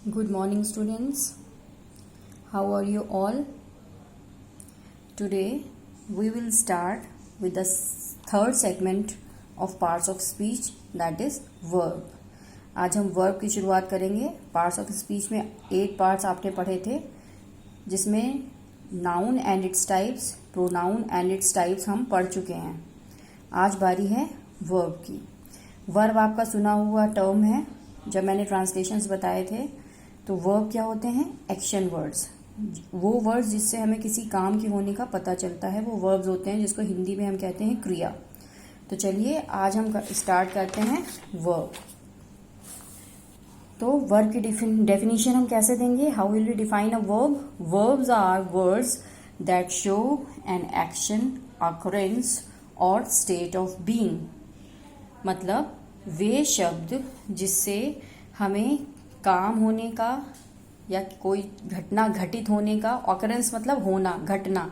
Good morning, students. How are you all? Today we will start with the third segment of parts of speech, that is verb. आज हम verb की शुरुआत करेंगे. Parts of speech में 8 parts आपने पढ़े थे, जिसमें noun and its types, pronoun and its types हम पढ़ चुके हैं. आज बारी है verb की. verb आपका सुना हुआ टर्म है. जब मैंने ट्रांसलेशंस बताए थे तो वर्ब क्या होते हैं? Action words. वो वर्ड्स जिससे हमें किसी काम के होने का पता चलता है वो वर्ब्स होते हैं, जिसको हिंदी में हम कहते हैं क्रिया. तो चलिए आज हम स्टार्ट करते हैं वर्ब. तो वर्ब की डेफिनेशन हम कैसे देंगे? How will we define a verb? Verbs are words that show an action, occurrence और स्टेट ऑफ बीइंग. मतलब वे शब्द जिससे हमें काम होने का या कोई घटना घटित होने का, ऑकरेंस मतलब होना, घटना,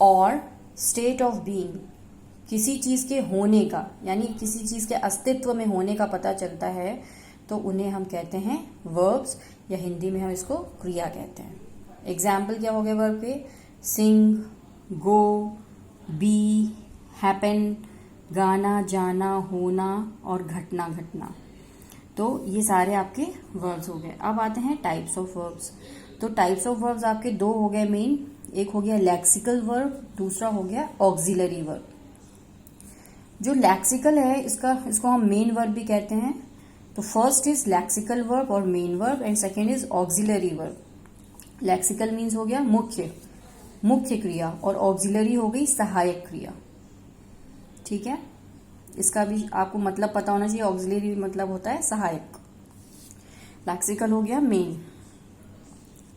और स्टेट ऑफ बीइंग किसी चीज के होने का, यानी किसी चीज के अस्तित्व में होने का पता चलता है, तो उन्हें हम कहते हैं वर्ब्स, या हिंदी में हम इसको क्रिया कहते हैं. एग्जाम्पल क्या हो गए वर्ब के? सिंग, गो, बी, हैपन, गाना, जाना, होना और घटना घटना. तो ये सारे आपके वर्ब्स हो गए. अब आते हैं टाइप्स ऑफ वर्ब्स. तो टाइप्स ऑफ वर्ब्स आपके दो हो गए मेन. एक हो गया लैक्सिकल वर्ब, दूसरा हो गया ऑक्सिलरी वर्ब. जो लैक्सिकल है इसको हम मेन वर्ब भी कहते हैं. तो फर्स्ट इज लैक्सिकल वर्ब और main verb, and second is auxiliary verb. Lexical means हो गया मुख्य क्रिया, और ऑक्सिलरी हो गई सहायक क्रिया. ठीक है, इसका भी आपको मतलब पता होना चाहिए. ऑक्सिलरी मतलब होता है सहायक. लैक्सिकल हो गया मेन.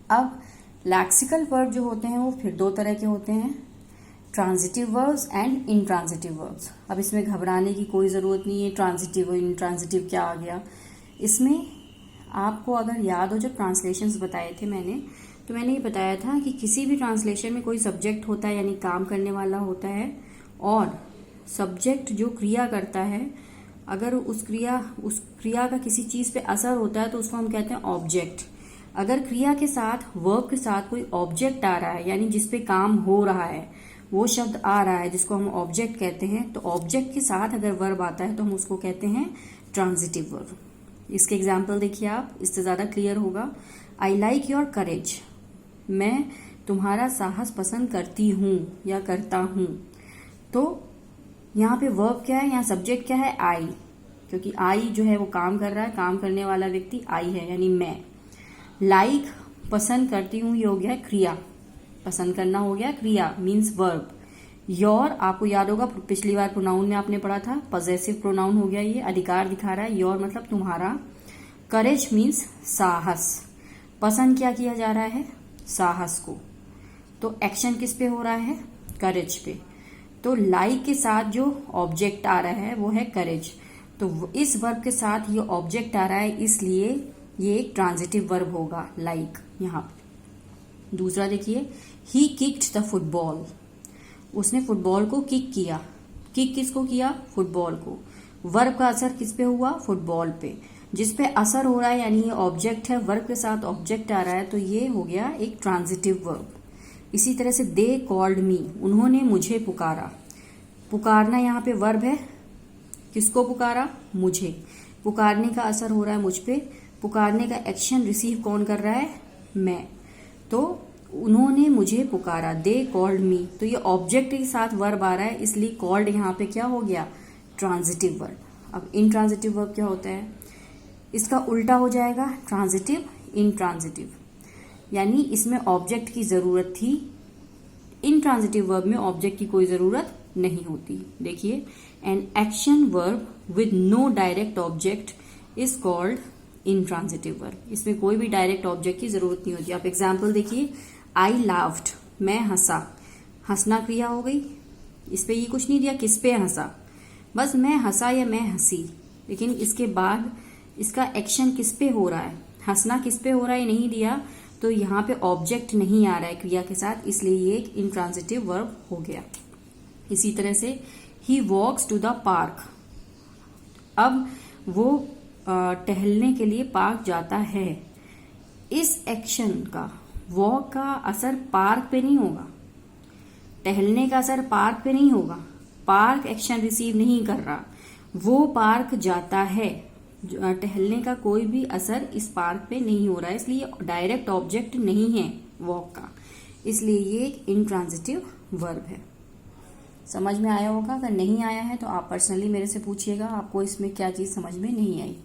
अब लैक्सिकल वर्ब जो होते हैं वो फिर दो तरह के होते हैं, transitive verbs and intransitive verbs. अब इसमें घबराने की कोई ज़रूरत नहीं है. ट्रांजिटिव और इनट्रांजिटिव क्या आ गया इसमें? आपको अगर याद हो, जब ट्रांसलेशंस बताए थे तो मैंने ये बताया था कि किसी भी ट्रांसलेशन में कोई सब्जेक्ट होता है, यानी काम करने वाला होता है, और सब्जेक्ट जो क्रिया करता है, अगर उस क्रिया का किसी चीज पे असर होता है तो उसको हम कहते हैं ऑब्जेक्ट. अगर क्रिया के साथ, वर्ब के साथ कोई ऑब्जेक्ट आ रहा है, यानी जिस पे काम हो रहा है, वो शब्द आ रहा है जिसको हम ऑब्जेक्ट कहते हैं, तो ऑब्जेक्ट के साथ अगर वर्ब आता है तो हम उसको कहते हैं ट्रांजिटिव वर्ब. इसके एग्जाम्पल देखिए आप, इससे ज्यादा क्लियर होगा. आई लाइक योर करेज. मैं तुम्हारा साहस पसंद करती हूँ या करता हूँ. तो यहाँ पे वर्ब क्या है? यहाँ सब्जेक्ट क्या है? आई. क्योंकि आई जो है वो काम कर रहा है, काम करने वाला व्यक्ति आई है, यानी मैं. लाइक पसंद करती हूँ, ये हो गया क्रिया. पसंद करना हो गया क्रिया, मीन्स वर्ब. योर आपको याद होगा, पिछली बार प्रोनाउन में आपने पढ़ा था, पॉजेसिव प्रोनाउन हो गया, ये अधिकार दिखा रहा है. योर मतलब तुम्हारा. करेज मीन्स साहस. पसंद क्या किया जा रहा है? साहस को. तो एक्शन किस पे हो रहा है? करेज पे. तो लाइक के साथ जो ऑब्जेक्ट आ रहा है वो है करेज. तो इस वर्ब के साथ ये ऑब्जेक्ट आ रहा है, इसलिए ये एक ट्रांजिटिव वर्ब होगा, लाइक. यहाँ पे दूसरा देखिए, ही किक्ड द फुटबॉल. उसने फुटबॉल को किक किया. किक किसको किया? फुटबॉल को. वर्ब का असर किस पे हुआ? फुटबॉल पे. जिस पे असर हो रहा है, यानी ये ऑब्जेक्ट है, वर्ब के साथ ऑब्जेक्ट आ रहा है, तो ये हो गया एक ट्रांजिटिव वर्ब. इसी तरह से दे कॉल्ड मी. उन्होंने मुझे पुकारा. पुकारना यहाँ पे वर्ब है. किसको पुकारा? मुझे. पुकारने का असर हो रहा है मुझ पे. पुकारने का एक्शन रिसीव कौन कर रहा है? मैं. तो उन्होंने मुझे पुकारा. They called me. तो ये ऑब्जेक्ट के साथ वर्ब आ रहा है, इसलिए कॉल्ड यहाँ पे क्या हो गया? Transitive verb. अब इनट्रांजिटिव वर्ब क्या होता है? इसका उल्टा हो जाएगा, ट्रांजिटिव इनट्रांजिटिव. यानी इसमें ऑब्जेक्ट की जरूरत थी, इनट्रांजिटिव वर्ब में ऑब्जेक्ट की कोई जरूरत नहीं होती. देखिए, an action verb with no direct object is called intransitive verb. इसमें कोई भी डायरेक्ट ऑब्जेक्ट की जरूरत नहीं होती. आप एग्जाम्पल देखिए, आई लाफ्ड. मैं हंसा. हंसना क्रिया हो गई. इस पे ये कुछ नहीं दिया किस पे हंसा, बस मैं हंसा या मैं हंसी. लेकिन इसके बाद इसका एक्शन किस पे हो रहा है? हंसना किस पे हो रहा है नहीं दिया, तो यहाँ पे ऑब्जेक्ट नहीं आ रहा है क्रिया के साथ, इसलिए ये एक इनट्रांजिटिव वर्ब हो गया. इसी तरह से ही वॉक्स टू द पार्क. अब वो टहलने के लिए पार्क जाता है. इस एक्शन का, वॉक का असर पार्क पे नहीं होगा, टहलने का असर पार्क पे नहीं होगा, पार्क एक्शन रिसीव नहीं कर रहा, वो पार्क जाता है, टहलने का कोई भी असर इस पार्क पे नहीं हो रहा है, इसलिए डायरेक्ट ऑब्जेक्ट नहीं है वॉक का, इसलिए ये एक इंट्रांजिटिव वर्ब है। समझ में आया होगा? अगर नहीं आया है तो आप पर्सनली मेरे से पूछिएगा आपको इसमें क्या चीज समझ में नहीं आई।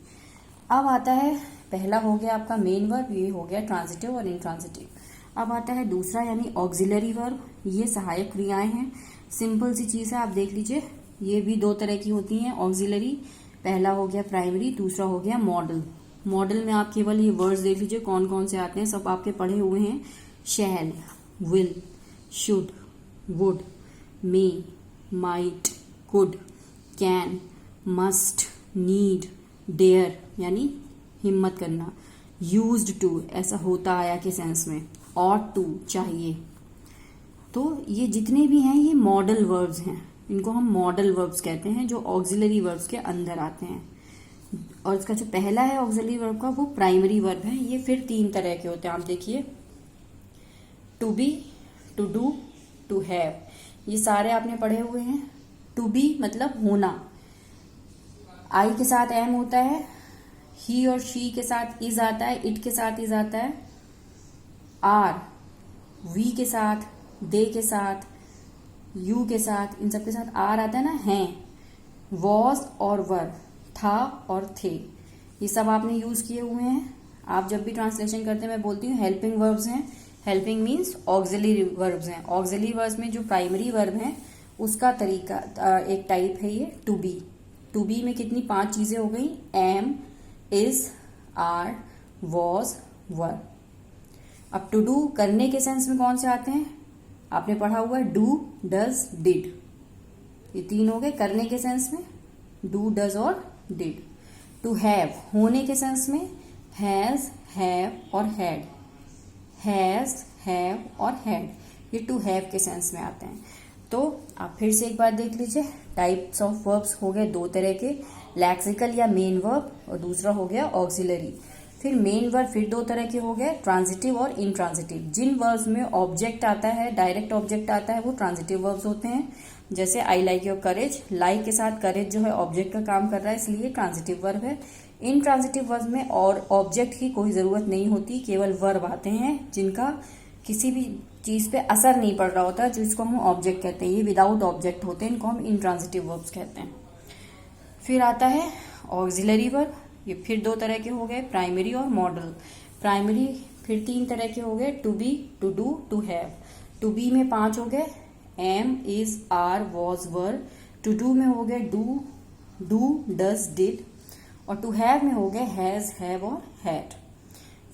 अब आता है, पहला हो गया आपका मेन वर्ब, ये हो गया ट्रांजिटिव और इंट्रांजिटिव। अब आता है दूसरा यानी ऑक्सिलरी वर्ब, ये सहायक क्रियाएं हैं। सिंपल सी चीज है, आप देख लीजिए, ये भी दो तरह की होती हैं ऑक्सिलरी। पहला हो गया प्राइमरी, दूसरा हो गया मॉडल। मॉडल में आप केवल ये वर्ड्स देख लीजिए कौन कौन से आते हैं, सब आपके पढ़े हुए हैं। Shall, will, should, would, may, might, could, can, must, need, dare यानी हिम्मत करना, यूज्ड टू ऐसा होता आया के सेंस में, ऑट टू चाहिए। तो ये जितने भी हैं ये मॉडल वर्ब्स हैं, इनको हम मॉडल वर्ब्स कहते हैं, जो ऑक्सिलरी वर्ब्स के अंदर आते हैं। और इसका जो पहला है ऑक्सिलरी वर्ब का, वो प्राइमरी वर्ब है। ये फिर तीन तरह के होते हैं, आप देखिए, to be, to do, to have, ये सारे आपने पढ़े हुए हैं। टू बी मतलब होना, आई के साथ एम होता है, ही और शी के साथ इज आता है, इट के साथ इज आता है, आर, वी के साथ, दे के साथ, यू के साथ, इन सब के साथ आर आता है ना, हैं। वॉज और वर, था और थे, ये सब आपने यूज किए हुए हैं। आप जब भी ट्रांसलेशन करते हैं मैं बोलती हूँ हेल्पिंग वर्ब्स हैं। हेल्पिंग मीन्स ऑक्सिलरी वर्ब्स हैं। ऑक्सिलरी वर्ब्स में जो प्राइमरी वर्ब हैं उसका तरीका, एक टाइप है ये टू बी। टू बी में कितनी 5 चीजें हो गई, एम, इज, आर, वॉज, वर। अब टू डू करने के सेंस में कौन से आते हैं, आपने पढ़ा हुआ है डू, डज, डिड, ये 3 हो गए करने के सेंस में, डू, डज और डिड। टू हैव होने के सेंस में हैज, हैव और हैड, हैज, हैव और हैड, ये टू हैव के सेंस में आते हैं। तो आप फिर से एक बार देख लीजिए, टाइप्स ऑफ वर्ब्स हो गए 2 तरह के, लैक्सिकल या मेन वर्ब, और दूसरा हो गया ऑक्सिलरी। फिर मेन वर्ब फिर 2 तरह के हो गए, ट्रांजिटिव और इंट्रांजिटिव। जिन वर्ब्स में ऑब्जेक्ट आता है, डायरेक्ट ऑब्जेक्ट आता है, वो ट्रांजिटिव वर्ब्स होते हैं। जैसे I like your courage, like के साथ करेज जो है ऑब्जेक्ट का काम कर रहा है, इसलिए ट्रांजिटिव वर्ब है। इंट्रांजिटिव वर्ब में और ऑब्जेक्ट की कोई जरूरत नहीं होती, केवल वर्ब आते हैं जिनका किसी भी चीज पे असर नहीं पड़ रहा होता, जिसको हम ऑब्जेक्ट कहते हैं। ये विदाउट ऑब्जेक्ट होते हैं, इनको हम इंट्रांजिटिव वर्ब्स कहते हैं। फिर आता है ऑक्सिलरी वर्ब, ये फिर 2 तरह के हो गए, प्राइमरी और मॉडल। प्राइमरी फिर 3 तरह के हो गए, to be, to do, to have. To be में 5 हो गए, am, is, are, was, were. To do में हो गए डू, डज, डिड। और टू हैव में हो गए हैज, हैव और हैड।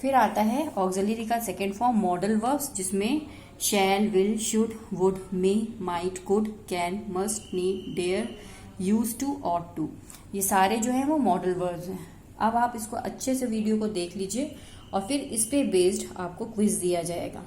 फिर आता है ऑक्सिलरी का सेकेंड फॉर्म मॉडल वर्ब्स, जिसमें shall, will, should, would, may, might, could, can, must, need, dare, use to, ought to, ये सारे जो हैं वो मॉडल वर्ब्स हैं। अब आप इसको अच्छे से वीडियो को देख लीजिए और फिर इस पे बेस्ड आपको क्विज दिया जाएगा।